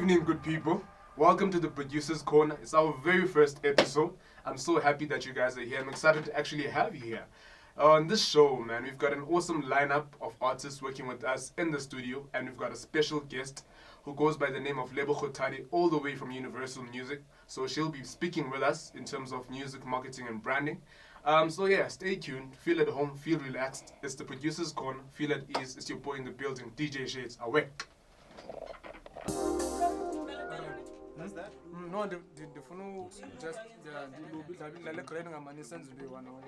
evening, good people. Welcome to the Producers Corner. It's our very first episode. I'm so happy that you guys are here. I'm excited to actually have you here. On this show, man, we've got an awesome lineup of artists working with us in the studio, and we've got a special guest who goes by the name of Lebo Kgothadi, all the way from Universal Music. So she'll be speaking with us in terms of music marketing and branding. So yeah, stay tuned, feel at home, feel relaxed. It's the Producers Corner, feel at ease. It's your boy in the building, DJ Shades. Away. What's that? No, the phone just the like creating a money sense to be one away.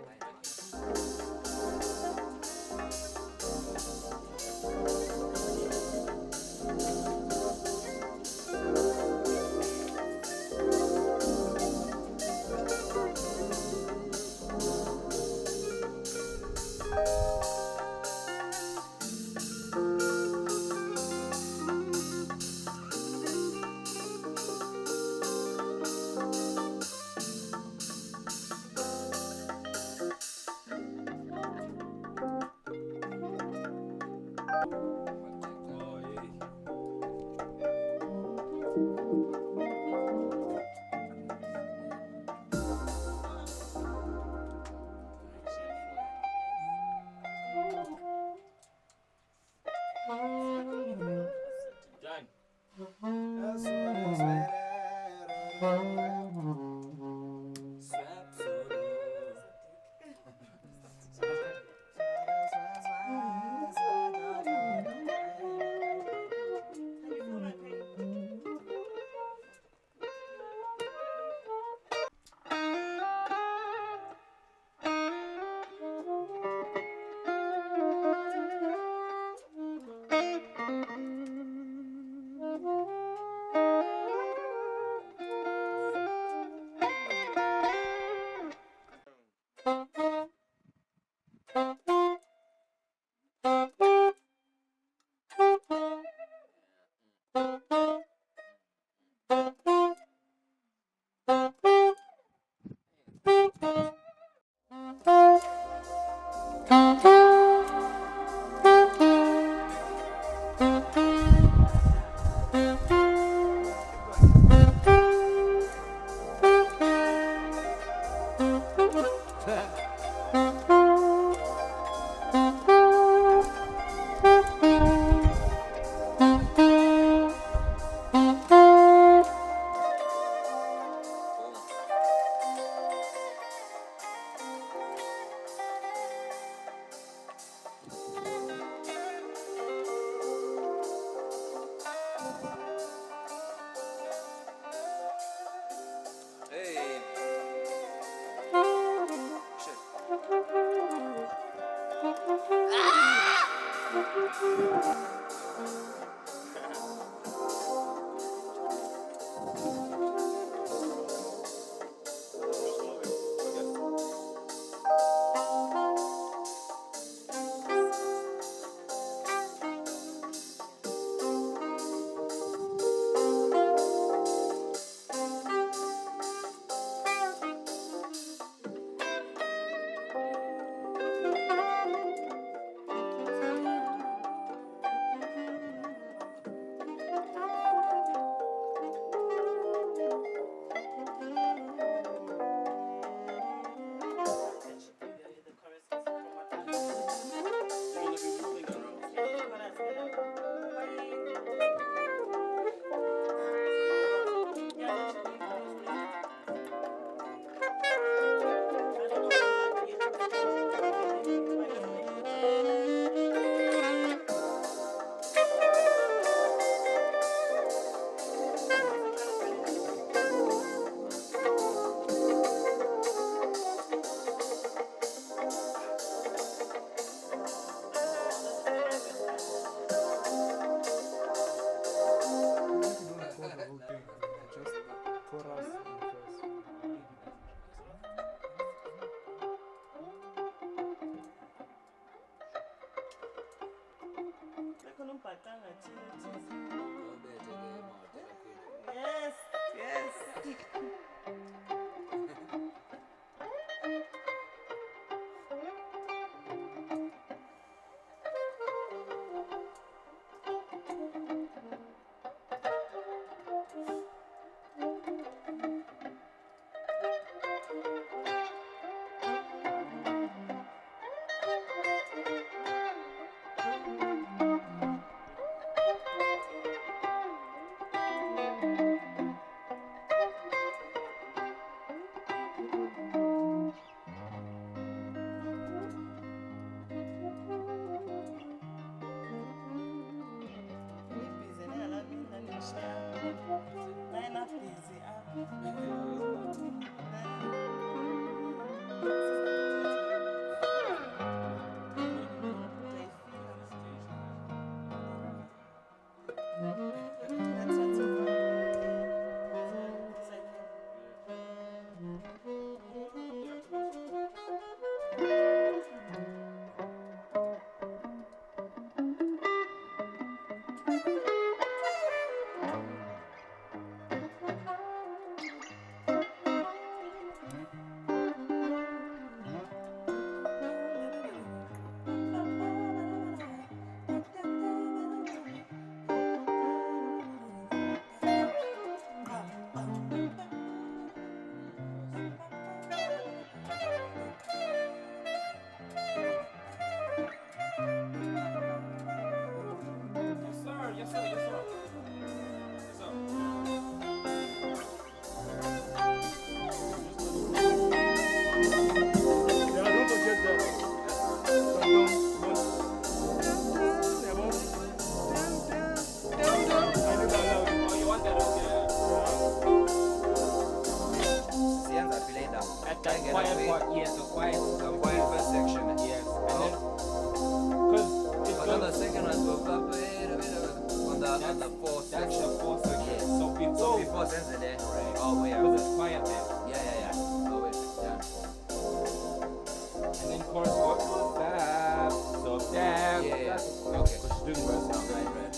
Yes, sir. Yes, sir. Yes, sir. Yeah, don't forget that. Oh, you want that? Okay. Sianza Fileda. At that quiet part, yes, the quiet, Quiet first section. yes, and then because it Another goes. second one goes up on the fourth That's section. the fourth section. Yes. So So before, before sends there. right? Oh yeah. Because it's quiet there, Yeah. Oh wait. Yeah. and then chorus goes dab, so dab. Yeah. That's Okay. because she's doing verse now. Right.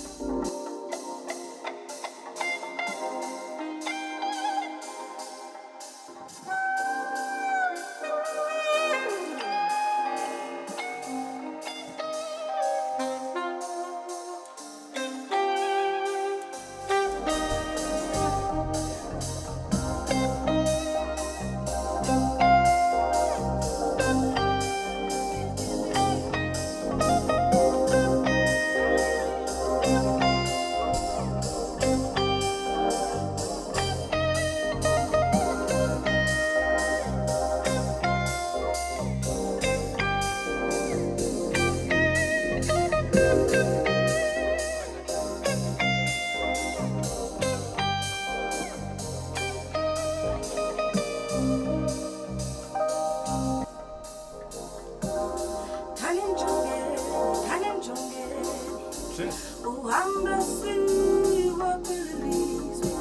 Uhambe siwa kwelizwe,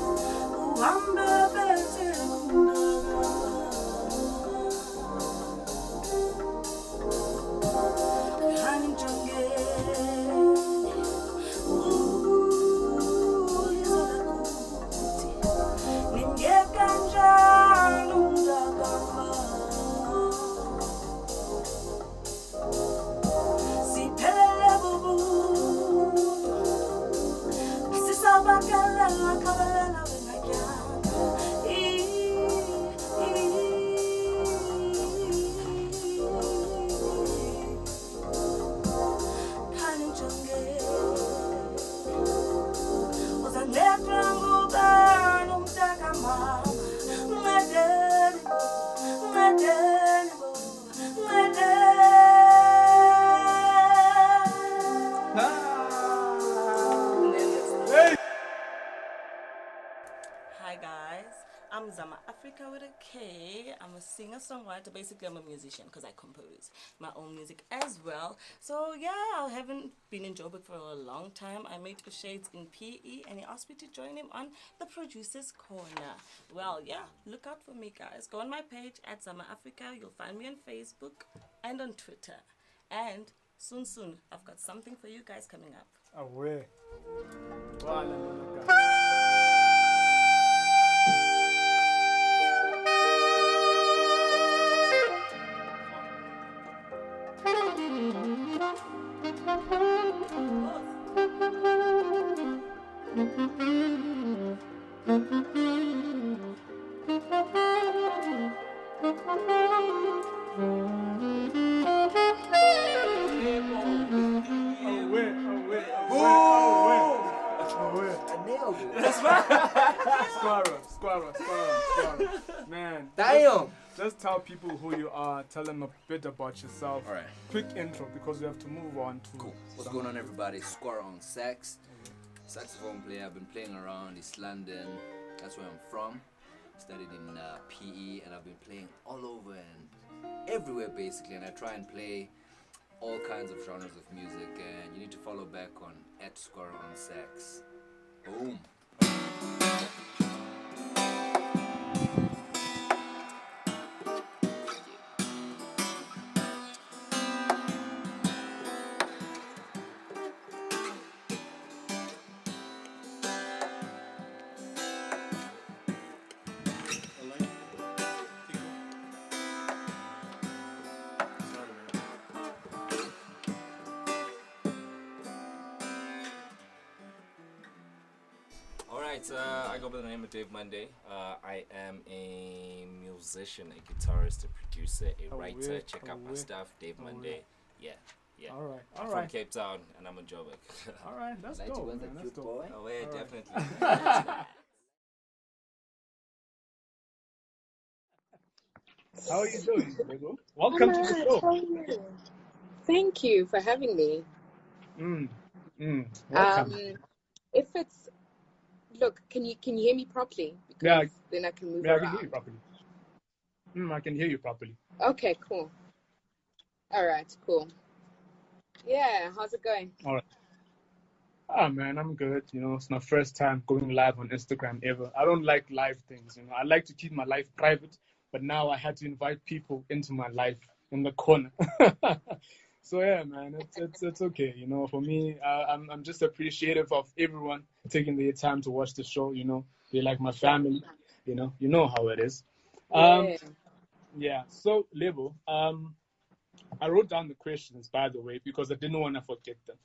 uhambe bete kundaga. Hani mchongeni, ulizola kuti, ningeka njani undagama. Siphelele bubu, asisabakalela kabelela wengatyanga. Khani njongeni, uzandedwa ngubani umntaka mama. Ncedeni bo, ncedeni bo, ncedeni. Hi guys, I'm Zama Africa with a K. I'm a singer-songwriter. Basically, I'm a musician because I compose my own music as well. So yeah, I haven't been in Joburg for a long time. I met Shades in PE and he asked me to join him on the Producers Corner. Well, yeah, look out for me guys. Go on my page at Zama Africa. You'll find me on Facebook and on Twitter. And soon, I've got something for you guys coming up. Away. Wala nalaga. Away. I nailed it. Squirrel. Man. Damn. Just tell people who you are. Tell them a bit about yourself. All right. Quick intro because we have to move on to. Cool. What's going on, everybody? Square on sax. Saxophone player. I've been playing around East London. That's where I'm from. Studied in PE, and I've been playing all over and everywhere basically. And I try and play all kinds of genres of music. And you need to follow back on @Square on sax. Boom. Alright, I go by the name of Dave Monday. I am a musician, a guitarist, a producer, a writer. Check out my stuff, Dave Monday. Yeah. All right. I'm from Cape Town and I'm a Joburg. All right. That's Like you dope, was man. a That's cute dope. boy. Oh, yeah, All right. definitely. How are you doing, Lebo? Welcome to the show. How are you? Thank you for having me. Welcome. If it's look, can you hear me properly? Because Yeah, then I can move I can hear you around. properly. I can hear you properly. Okay, cool. All right, cool. Yeah, how's it going? All right. Ah, man, I'm good. It's my first time going live on Instagram ever. I don't like live things. I like to keep my life private, but now I had to invite people into my life in the corner. So yeah, man, it's okay. For me, I'm just appreciative of everyone taking their time to watch the show. They're like my family. You know how it is. Yeah. Yeah. So Lebo, I wrote down the questions, by the way, because I didn't want to forget them,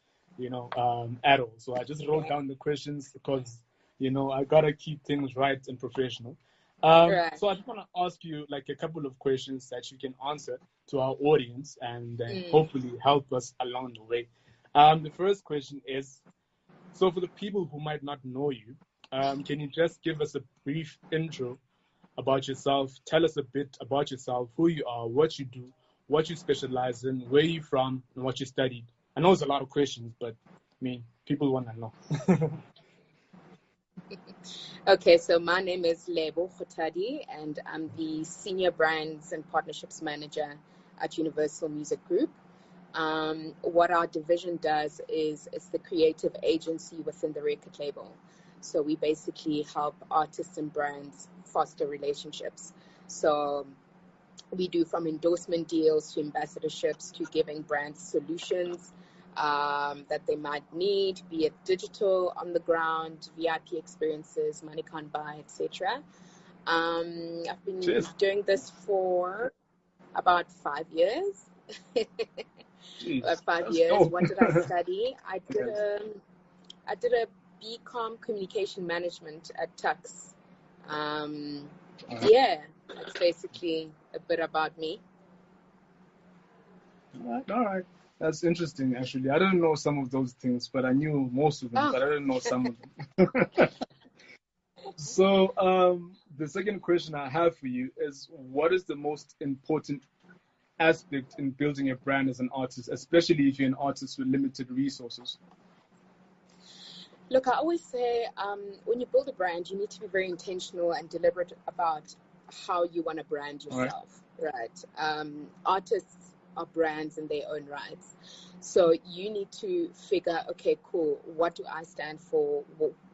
at all. So I just wrote down the questions because, I got to keep things right and professional. Right. So I just want to ask you like a couple of questions that you can answer to our audience and hopefully help us along the way. The first question is, so for the people who might not know you, can you just give us a brief intro about yourself? Tell us a bit about yourself, who you are, what you do, what you specialize in, where you're from, and what you studied. I know it's a lot of questions, but people want to know. Okay, so my name is Lebo Kgothadi, and I'm the Senior Brands and Partnerships Manager at Universal Music Group. What our division does is it's the creative agency within the record label. So we basically help artists and brands foster relationships. So we do from endorsement deals to ambassadorships to giving brands solutions that they might need, be it digital, on the ground, VIP experiences, money can't buy, etc. I've been doing this for about 5 years. Jeez, 5 that's years. dope. What did I study? I did a BCom communication management at Tux. Yeah, that's basically a bit about me. All right. That's interesting, actually. I didn't know some of those things, but I knew most of them, but I didn't know some of them. So the second question I have for you is, what is the most important aspect in building a brand as an artist, especially if you're an artist with limited resources? Look, I always say when you build a brand, you need to be very intentional and deliberate about how you want to brand yourself, right? Artists are brands in their own rights. So you need to figure, okay, cool, what do I stand for?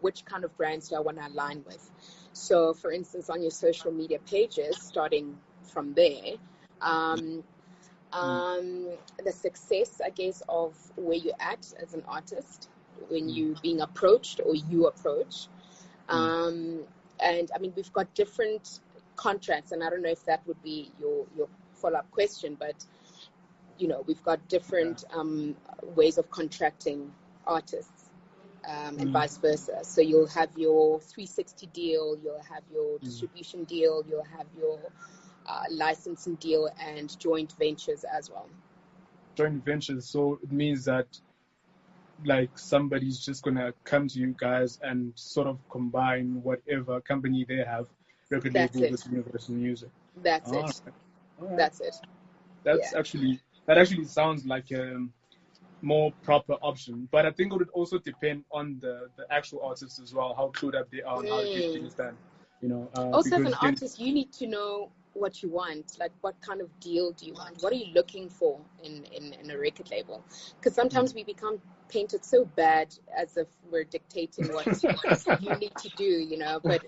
Which kind of brands do I want to align with? So, for instance, on your social media pages, starting from there, the success, I guess, of where you're at as an artist, when you being approached or you approach. And I mean, we've got different contracts, and I don't know if that would be your follow-up question, but we've got different ways of contracting artists, and vice versa. So you'll have your 360 deal, you'll have your distribution deal, you'll have your licensing deal, and joint ventures as well. Joint ventures, so it means that like somebody's just gonna come to you guys and sort of combine whatever company they have, record label with Universal Music. That's it. Right. That's it. That actually sounds like a more proper option, but I think it would also depend on the actual artist as well, how clued up they are and how to get things done. Also, as an artist, you need to know what you want. Like, what kind of deal do you want? What are you looking for in a record label? Because sometimes we become painted so bad as if we're dictating what you need to do, But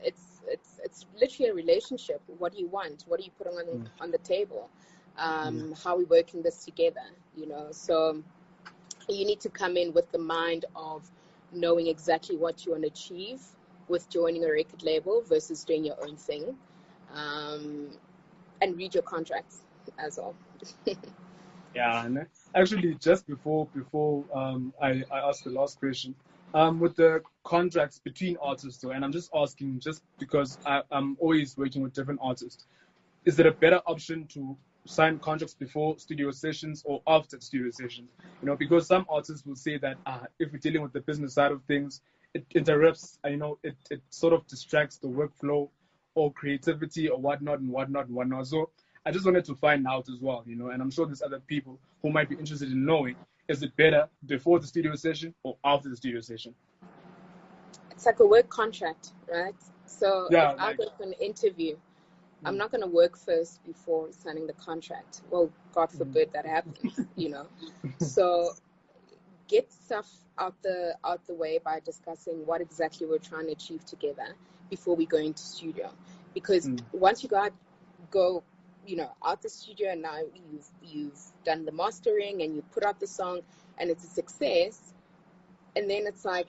it's literally a relationship. What do you want? What are you putting on the table? How are we working this together? So you need to come in with the mind of knowing exactly what you want to achieve with joining a record label versus doing your own thing, and read your contracts as well. Yeah, and actually, just before I ask the last question, with the contracts between artists, though, and I'm just asking, just because I'm always working with different artists, is it a better option to sign contracts before studio sessions or after studio sessions? Because some artists will say that if we're dealing with the business side of things, it interrupts, it sort of distracts the workflow or creativity or whatnot and whatnot and whatnot. So I just wanted to find out as well, and I'm sure there's other people who might be interested in knowing, is it better before the studio session or after the studio session? It's like a work contract, right? So Yeah, if I like, go for an interview, I'm not going to work first before signing the contract. Well, God forbid that happens. So get stuff out the way by discussing what exactly we're trying to achieve together before we go into studio. Because once you go out the studio, and now you've done the mastering and you put out the song and it's a success, and then it's like,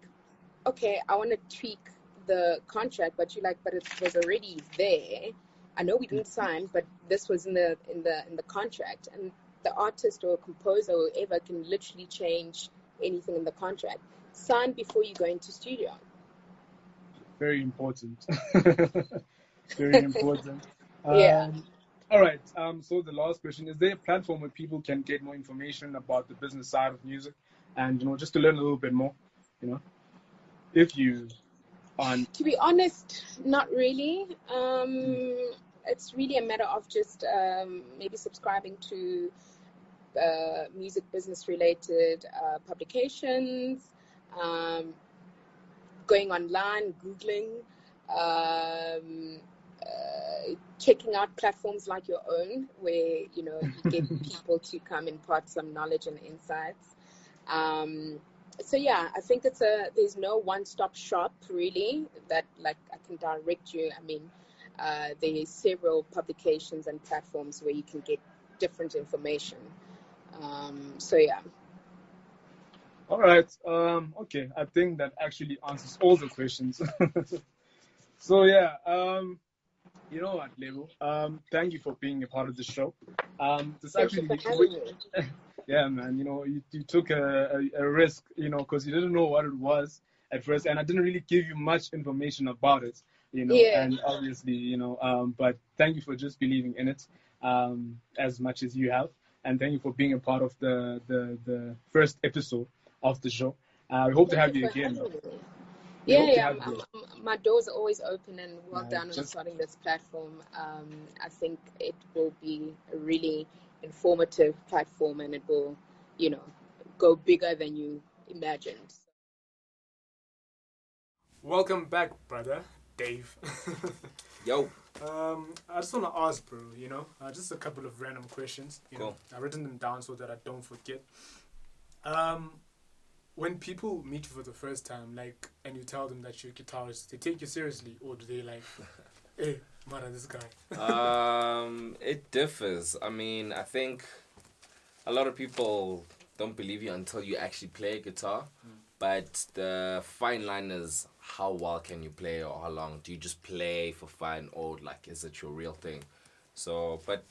okay, I want to tweak the contract, but you're like, but it was already there. I know we didn't sign, but this was in the contract, and the artist or composer or whoever can literally change anything in the contract. Sign before you go into studio. very important. Very important. Yeah. All right. So the last question: is there a platform where people can get more information about the business side of music, and just to learn a little bit more? If you aren't. To be honest, not really. It's really a matter of just maybe subscribing to music business related publications, going online, Googling, checking out platforms like your own where you get people to come impart some knowledge and insights. So yeah, I think there's no one-stop shop really that like I can direct you. I mean, there are several publications and platforms where you can get different information. So yeah. All right. Okay. I think that actually answers all the questions. So yeah. You know what, Lebo? Thank you for being a part of the show. This Thank you actually, for having me. yeah, man. You took a risk, because you didn't know what it was at first, and I didn't really give you much information about it, Yeah. and obviously, but thank you for just believing in it, as much as you have, and thank you for being a part of the first episode of the show. We hope to have you again, though. Yeah. My doors are always open, and well done on starting this platform. I think it will be a really informative platform, and it will, go bigger than you imagined. Welcome back, brother Dave. Yo. I just want to ask, bro. Just a couple of random questions. Cool. I've written them down so that I don't forget. When people meet you for the first time, and you tell them that you're a guitarist, they take you seriously, or do they hey, man, this guy? It differs. I mean, I think a lot of people don't believe you until you actually play a guitar. But the fine line is how well can you play, or how long do you just play for fun, or is it your real thing? So, but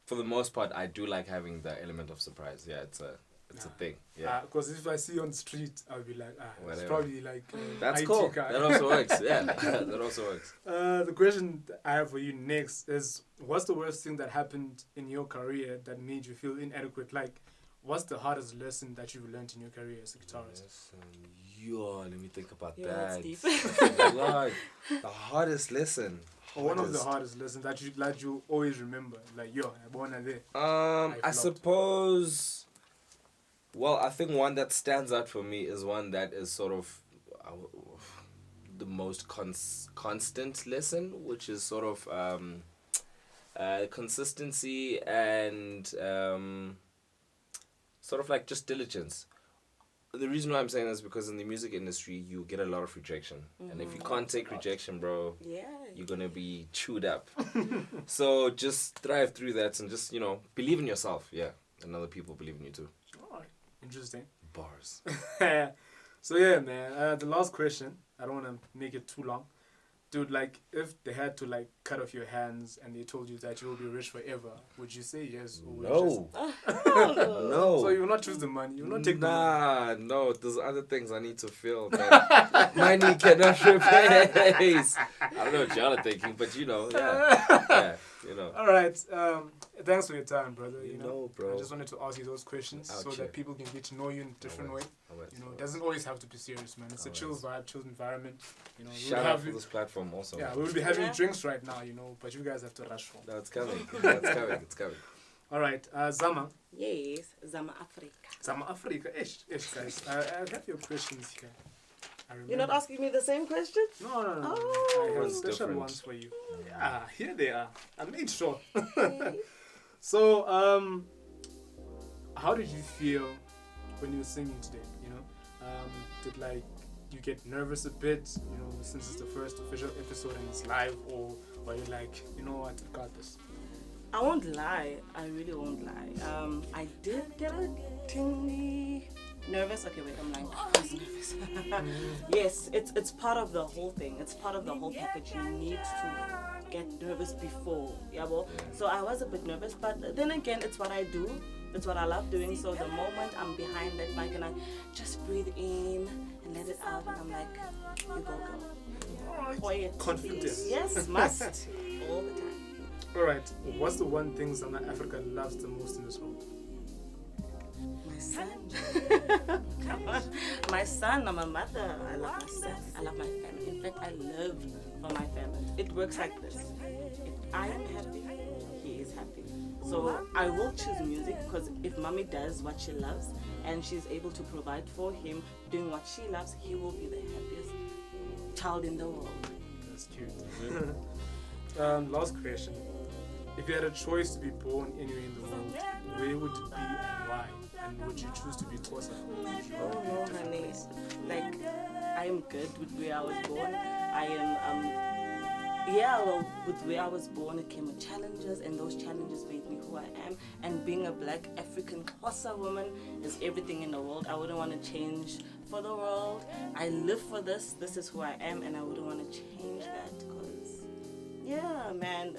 for the most part, I do like having the element of surprise. Yeah, it's a thing. Yeah. Because if I see you on the street, I'll be like, it's Whatever. probably That's IT cool. guy. That also works. Yeah, that also works. The question I have for you next is, what's the worst thing that happened in your career that made you feel inadequate? What's the hardest lesson that you've learned in your career as a guitarist? Let me think about that. That's deep. Lord, the hardest lesson. Or one of the hardest lessons that you always remember. I born there. I suppose. Well, I think one that stands out for me is one that is sort of the most constant lesson, which is sort of consistency and sort of just diligence. The reason why I'm saying this is because in the music industry, you get a lot of rejection. And if you can't take rejection, bro, you're going to be chewed up. So just thrive through that and just, believe in yourself. Yeah. And other people believe in you too. All right. Interesting. Bars. So, yeah, man. The last question, I don't want to make it too long. Dude, like, if they had to, like, cut off your hands and they told you that you will be rich forever, would you say yes or would you No. just... No. So you will not choose the money. You will not take the money. No. There's other things I need to feel that money cannot replace. I don't know what y'all are thinking, but yeah, All right. Thanks for your time, brother. You know, bro. I just wanted to ask you those questions so that people can get to know you in a different way. It doesn't always have to be serious, man. It's a chill vibe, chill environment. We'll Shout out for this platform also. Yeah, we'll be having drinks right now, but you guys have to rush home. No, it's coming. It's coming. All right, Zama. Yes, Zama Africa. Zama Africa. Ish, guys. I have your questions here. You're not asking me the same question? No. Oh. I have One's special different. ones for you. Yeah, here they are. I made sure. So, how did you feel when you were singing today? Did you get nervous a bit? Since it's the first official episode and it's live, or were you like, you know what, I got this? I won't lie. I really won't lie. I did get a tinny nervous. Okay, wait, I'm lying. I was nervous. Yes, it's part of the whole thing. It's part of the whole package. You need to get nervous before. Yeah, well, so I was a bit nervous, but then again, it's what I do. It's what I love doing. So the moment I'm behind that mic and I just breathe in and let it out, and I'm like, you go, girl. Quiet. Confidence. Yes, must. All the time. Alright, what's the one thing Zama Africa loves the most in this world? My son. Come on. My son, I'm a mother. I love my son. I love my family. In fact, I live for my family. It works like this. If I am happy, he is happy. So I will choose music because if mommy does what she loves and she's able to provide for him doing what she loves, he will be the happiest child in the world. That's cute. Last question. If you had a choice to be born anywhere in the world, where would it be and why? And would you choose to be Xhosa? Oh no, honey. Like, I am good with where I was born. I am, well, with where I was born, it came with challenges, and those challenges made me who I am. And being a black African Xhosa woman is everything in the world. I wouldn't want to change for the world. I live for this. This is who I am, and I wouldn't want to change that because, yeah, man,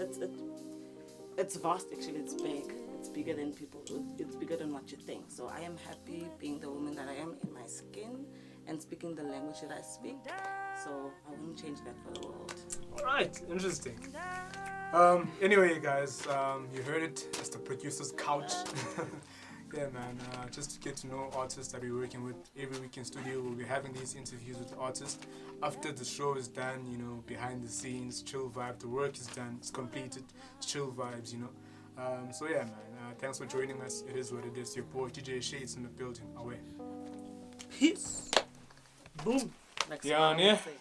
it's vast actually. It's big. It's bigger than people. It's bigger than what you think. So I am happy being the woman that I am in my skin and speaking the language that I speak. So I wouldn't change that for the world. Alright, interesting. Anyway, guys, you heard it. It's the producer's couch. Yeah, man. Just to get to know artists that we're working with every week in studio. We'll be having these interviews with artists. After the show is done, behind the scenes, chill vibe. The work is done, it's completed, chill vibes, So yeah, man. Thanks for joining us. It is what it is. Your boy DJ Shades in the building. Away. Peace. Boom. Like Yeah, Simone would say.